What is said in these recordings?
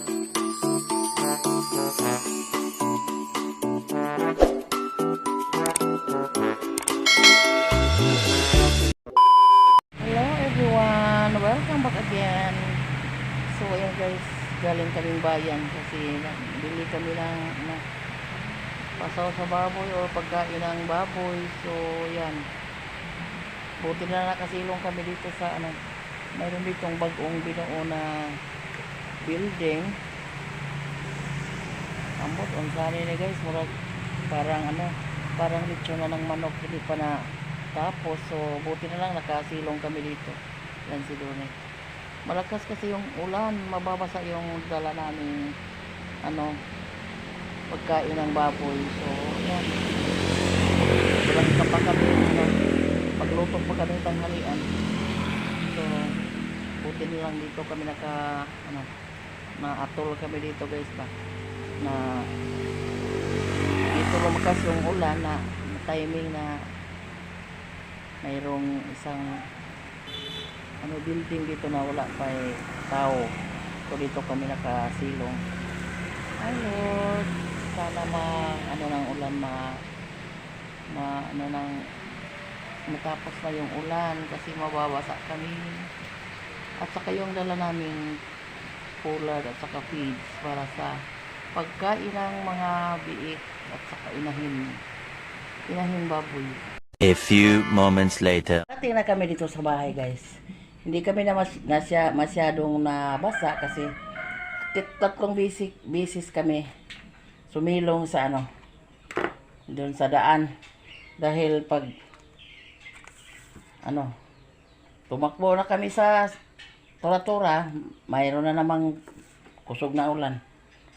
Hello everyone, welcome back again. So ayan guys, galing kaming bayan kasi bili kami ng pasaw sa baboy o pagkain ng baboy. So yan, buti na nakasilong kami dito sa mayroon ditong bagong binuo na building. Ambot unsani ni guys, murag parang lechon na ng manok, hindi pa na tapos. So buti na lang nakasilong kami dito. Yan si Dune. Malakas kasi yung ulan, mababasa yung dala namin pagkain ng baboy. So yan, pa kami pagluto pa kami tanghalian. So buti na lang dito kami na-atol kami dito guys pa na dito lumakas yung ulan na timing na mayroong isang building dito na wala pa tao. So dito kami nakasilong. Ay Lord, sana ng ulan matapos na yung ulan kasi mababasa kami. At saka yung dala naming cooler at saka feeds para sa pagkain ng mga biik at saka inahin baboy. A few moments later. Dating na kami dito sa bahay guys. Hindi kami na masyadong nabasa kasi tatlong bisis kami sumilong sa doon sa daan. Dahil pag tumakbo na kami sa tura-tura, mayroon na namang kusog na ulan.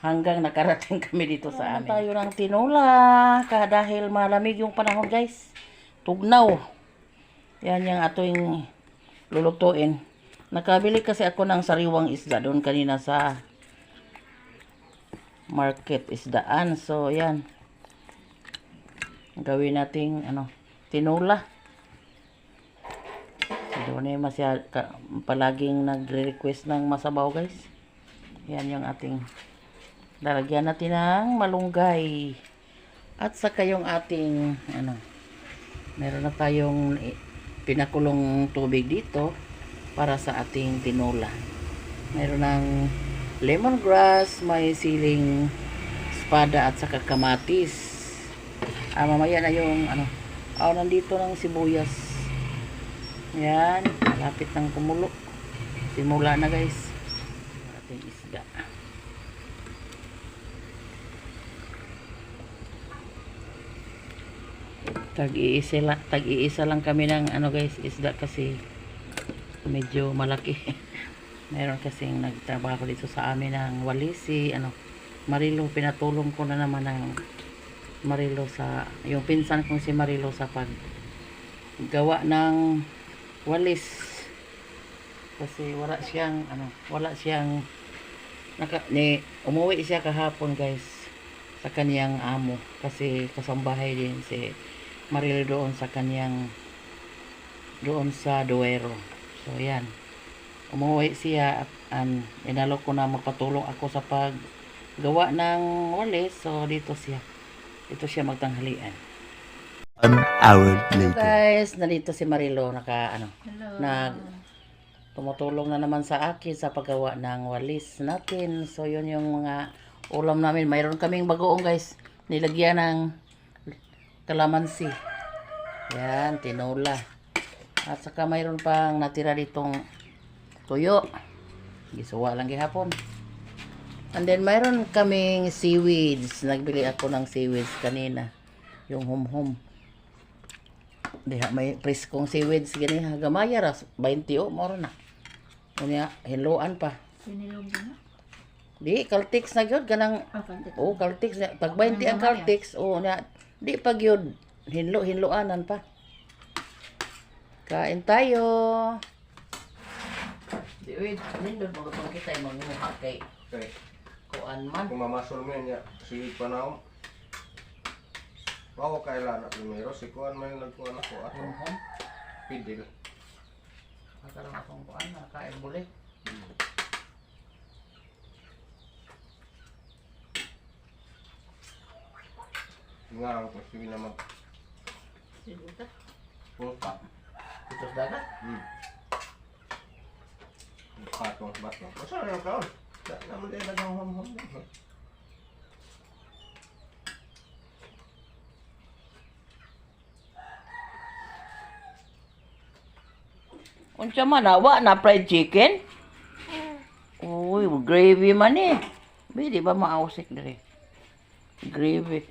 Hanggang nakarating kami dito sa amin. Tayo ng tinola dahil malamig yung panahon guys. Tugnaw. Yan yung ating lulutuin. Nakabili kasi ako ng sariwang isda doon kanina sa market isdaan. So yan. Gawin nating tinola. Doon palaging nagre-request ng masabaw guys. Yan yung ating lalagyan natin ng malunggay. At saka yung ating meron na tayong pinakulong tubig dito para sa ating tinola. Meron ng lemongrass, may siling espada at saka kamatis. Mamaya na yung nandito ng sibuyas. Yan, malapit ng kumulo. Simula na guys. Ating isda. Tag-iisa lang kami ng guys, isda kasi medyo malaki. Meron kasing nagtrabaho dito sa amin ng walis si Marilo. Pinatulong ko na naman ng Marilo sa yung pinsan kong si Marilo sa paggawa ng walis kasi wala siyang umuwi siya kahapon guys sa kaniyang amo kasi kasambahay din si Marilo doon sa kaniyang doon sa Duero. So yan, umuwi siya at inalok ko na magpatulong ako sa paggawa ng walis. So dito siya magtanghalian. 1 hour later. Guys, nandito si Marilo tumutulong na naman sa akin sa paggawa ng walis natin. So yun yung mga ulam namin. Mayroon kaming bagoong guys, nilagyan ng kalamansi. Yan, tinola. At saka mayroon pang natira ditong tuyo. Gisuwa lang gihapon. And then mayroon kaming seaweeds. Nagbili ako ng seaweeds kanina. Yung humhum. Diha may preskong seaweeds gani hagamaya ras 20 moro na. Unya hiluan pa. Sinilong na. Di Caltex na gyud kanang Caltex na pag 20 ang Caltex nya di pa gyud hinluanan pa. Kain tayo. Di wait, nindot mo tong kita imong mukha kay. Okay. Kuan man. Kung mamasol mo yan, sige pa na ako. Bawa kailan na primero, si Kuan may nagkuhan ako ato. Pidil. Nakaroon akong kuan, nakain bulik. Nga ako, sige na mag Sibuta. punta. Ito sa dagat. Patong, batong. Masa na kaon? Naman din naghahom-hom. Unsa man wa na fried chicken? Uy, gravy man eh. Di ba mausik diri? Gravy.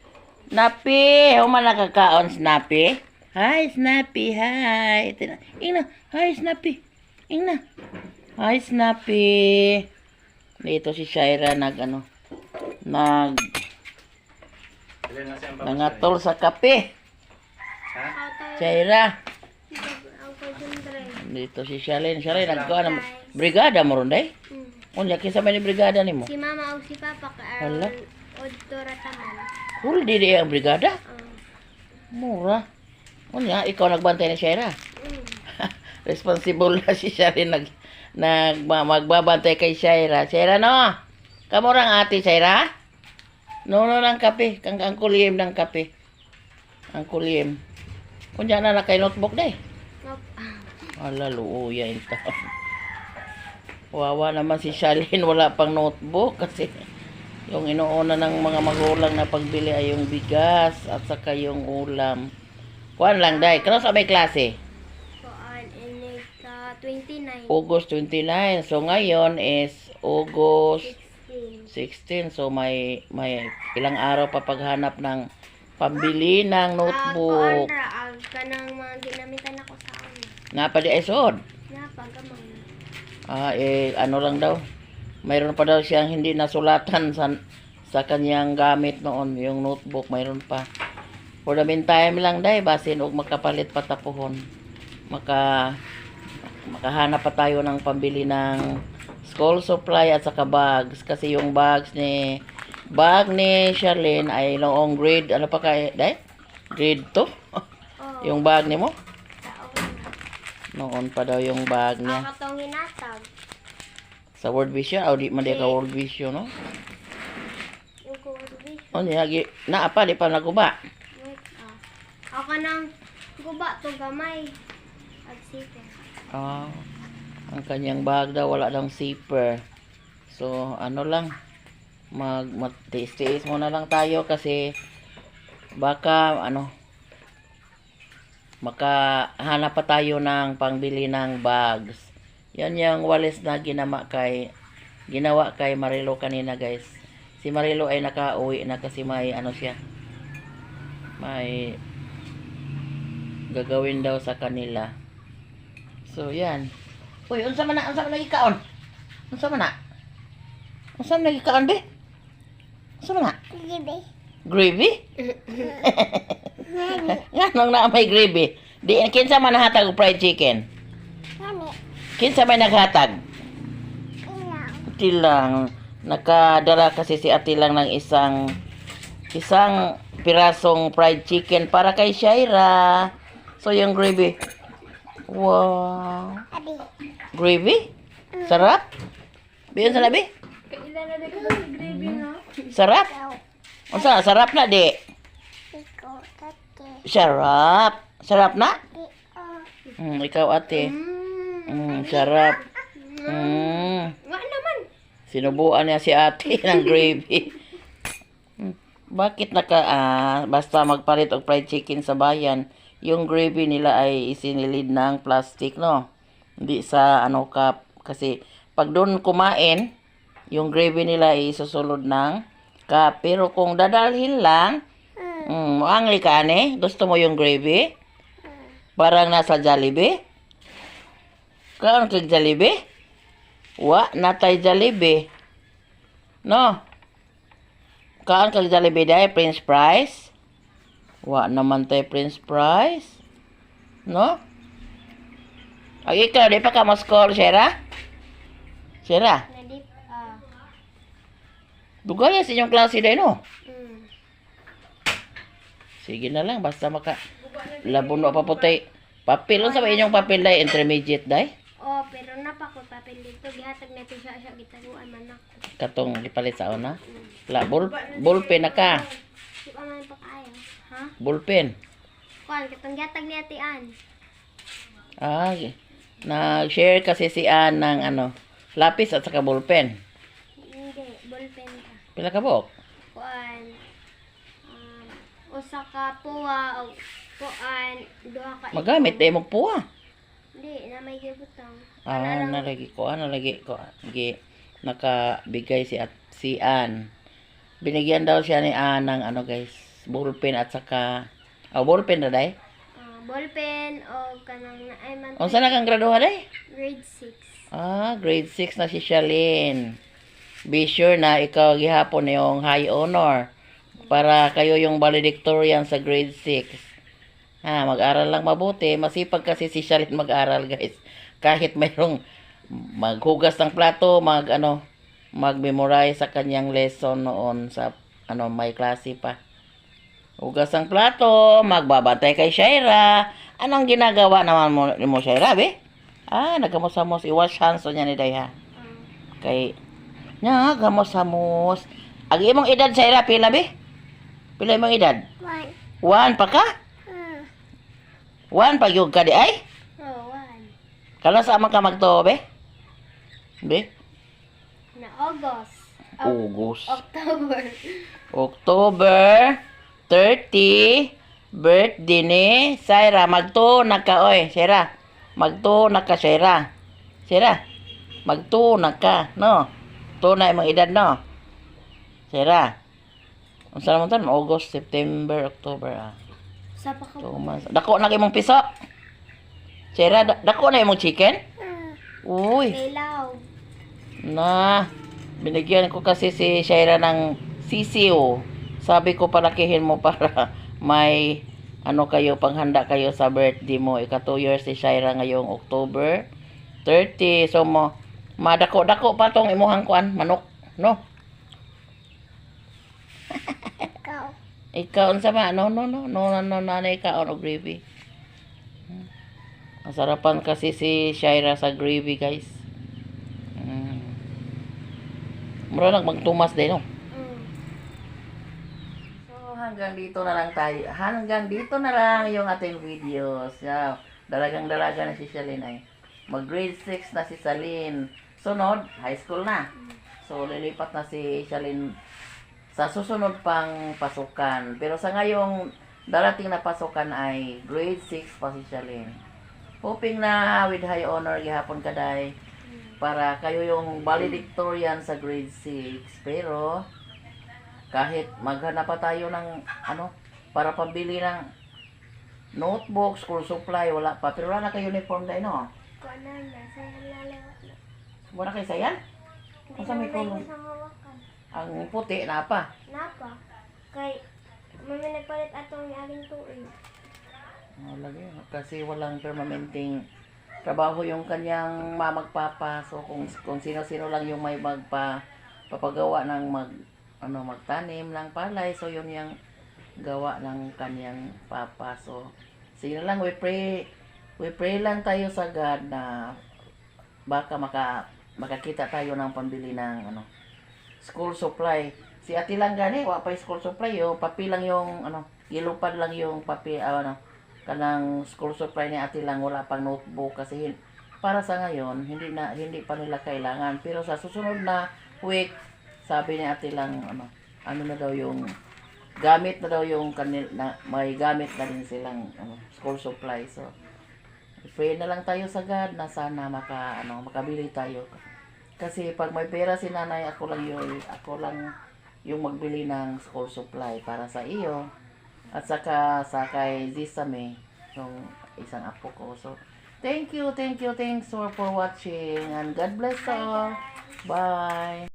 Snappy, human nakakaon Snappy. Hi Snappy, hi. Ingna, hi Snappy. Ingna. Hi Snappy. Dito si Shaira nangatol sa kape. Shaira. Dito si Shalin. Shalin, nagkuhan ng brigada mo ron, day? Unya, kinsa may ni brigada ni mo? Si mama o si papa Hala. kaaron odto rataman. Huli di ang brigada? Mura. Unya, ikaw nagbantay ni Shaira. Responsible na si Shalin magbabantay kay Shaira. Shaira, no? Kamu rang ate, Shaira? No, ng kape. Ang kuliyem ng kape. Ang kuliyem. Unya na kay notebook, day? Ala, luuya ito. Wawa naman si Shalin, wala pang notebook kasi yung inuuna ng mga magulang na pagbili ay yung bigas at saka yung ulam. Kuan lang, day. Kano sa may klase? Kuan ini ka 29. August 29. So ngayon is August 16. 16. So may ilang araw pa paghanap ng pambili ng notebook. Kuan ra kanang mga ginamitan ako sa una. Nga pa di ay sod. Na pagamang. Ano lang daw. Mayroon pa daw siyang hindi nasulatan sa kanyang gamit noon, yung notebook, mayroon pa. For the meantime lang, day, basin og makapalit patapuhon. Makahanap pa tayo ng pambili ng school supply at saka bags. Kasi yung bag ni Charlene ay noong grade, ano pa kay, day? Grade 2? Yung bag ni mo? Noon pa daw yung bag niya. Ako tong hinatag. Sa World Vision, di man di ka World Vision, no? Yung kuwari. O niya, naapa, di pa naguba. Wait, ako nang guba to gamay. At sipa. Ang kanyang bag daw, wala daw zipper. So, ano lang, magtiis-tiis muna lang tayo kasi baka, makahanap pa tayo ng pangbili ng bags. Yan yung walis na ginawa kay Marilo kanina, guys. Si Marilo ay nakauwi na kasi may siya. May gagawin daw sa kanila. So, yan. Uy, unsa man lagi kaon? Unsa man lagi kaon, be? Unsa man na? Gravy? Nga nung na may gravy. Di kinsa man nahatag og fried chicken? Kinsa may naghatag? Tilang. Nakadala kasi si ate lang ng isang pirasong fried chicken para kay Shaira. So yung gravy. Wow. Gravy? Sarap? Biyon sa labi? Kailan na dito sa gravy no? Sarap? Unsa sarap na di? Sarap. Sarap na? Ikaw ate. Sarap. Wa naman. Sinubuan niya si ate ng gravy. Bakit basta magpalit og fried chicken sa bayan, yung gravy nila ay isinilid ng plastic, no? Hindi sa cup. Kasi pag doon kumain, yung gravy nila ay isusulod ng cup. Pero kung dadalhin lang, muangli ka ane? Gusto mo yung gravy? Parang nasa Jollibee? Kaon kag Jollibee? Wa, natay Jollibee. No? Kaon kag Jollibee dahil French fries? Wa naman tay French fries. No? Ang ikaw, di pa ka mas-call, Shera? Shera? Nadip Dugaya sa inyong klase dahil, no? Sige na lang, basta labon mo pa putay. Papel, sa inyong papel dahil, intermediate dahil? pero napako papel dito. Gihatag na ito siya gitaguan man ako. Katong ipalit sa una? Ballpen na ka. Di pa man pa kaya. Ballpen. Kuan, katong gatag ni Ate Ann. Ah, nag-share kasi si Ann ng lapis at saka ballpen. Hindi, ballpen ka. Pila ka buok? Kuan, usa ka puwa o kuan, duha ka Magamit ikaw. mo po ah. Hindi, na may gibutang. Ah, nalagi ko. Nakabigay si Ann. Binigyan daw siya ni Ann ng guys, ballpen at saka ballpen na day. Ballpen o kanang ay man Unsa na kang graduha day? grade 6. Ah, grade 6 na si Shalyn. Be sure na ikaw gihapon yung high honor para kayo yung valedictorian sa grade 6. Ha, mag-aral lang mabuti. Masipag kasi si Shalyn mag-aral, guys. Kahit mayroong maghugas ng plato, mag-memorize sa kanyang lesson noon sa may klase pa. Hugas ng plato, magbabantay kay Shaira. Anong ginagawa naman mo Shaira, be? Ah, nagamos-hamos. I-wash hands niya ni Day, ha? Kay, nagamos-hamos. Agi imong edad, Shaira, pila, be? Pila imong edad? 1. 1 pa ka? 1 pa yung ka di ay? Oh, 1. Kala sa man ka magto, be? Be? Na August. August. October. October 30, birthday ni Shaira. Magto na ka, oy, Shaira. Magto na ka, Shaira. Shaira, magto na ka, no? To na imong edad, no? Shaira. Unsa naman tan? August, September, October, Sa pa ka. 2 months. Dako na imong piso. Shaira, dako na imong chicken? Uy. Kailaw. Na, binigyan ko kasi si Shaira ng sisiw. Sabi ko palakihin mo para may kayo, panghanda kayo sa birthday mo. Ika 2 years si Shaira ngayong October 30. So madako-dako pa tong imuhang kuan, manok, no? Ikaw. Ikaw unsa ba? No, ikaw og gravy. Masarapan kasi si Shaira sa gravy, guys. Mura lang magtumas din, no? So, hanggang dito na lang tayo. Hanggang dito na lang yung ating videos. Yeah. Dalagang-dalaga na si Shalyn ay. Mag-grade 6 na si Shalyn. Sunod, high school na. So, lilipat na si Shalyn sa susunod pang pasukan. Pero sa ngayong darating na pasukan ay grade 6 pa si Shalyn. Hoping na with high honor gihapon kaday para kayo yung valedictorian sa grade 6. Pero kahit maghanap pa tayo ng para pambili ng notebook, school supply, wala pa. Pero wala na kayo uniform dahil, no? Kuan na, sa lalawat na. Wala kayo sayan? Asa may kulong? Sa hawakan. Ang puti na pa. Napa? Kay, mami nagpalit atong aling tuig. Lagi. Kasi walang permanenteng trabaho yung kanyang mamagpapa. So kung sino-sino lang yung may papagawa ng magtanim ng palay, so yun yung gawa ng kanyang papa. So sino lang, we pray lang tayo sa God na baka makakita tayo ng pambili ng school supply. Si ate lang gani, wa pa school supply yo, papi lang yung ilupad lang yung papi kanang school supply ni ate lang, wala pang notebook kasi para sa ngayon hindi pa nila kailangan. Pero sa susunod na week, sabi ni ate lang na daw yung gamit na daw yung may gamit na din silang school supply. So pray na lang tayo sa God na sana makabili tayo. Kasi pag may pera si nanay, ako lang yung magbili ng school supply para sa iyo. At saka sa kay Zisame, yung isang apo ko. So, thanks for watching. And God bless all. Bye.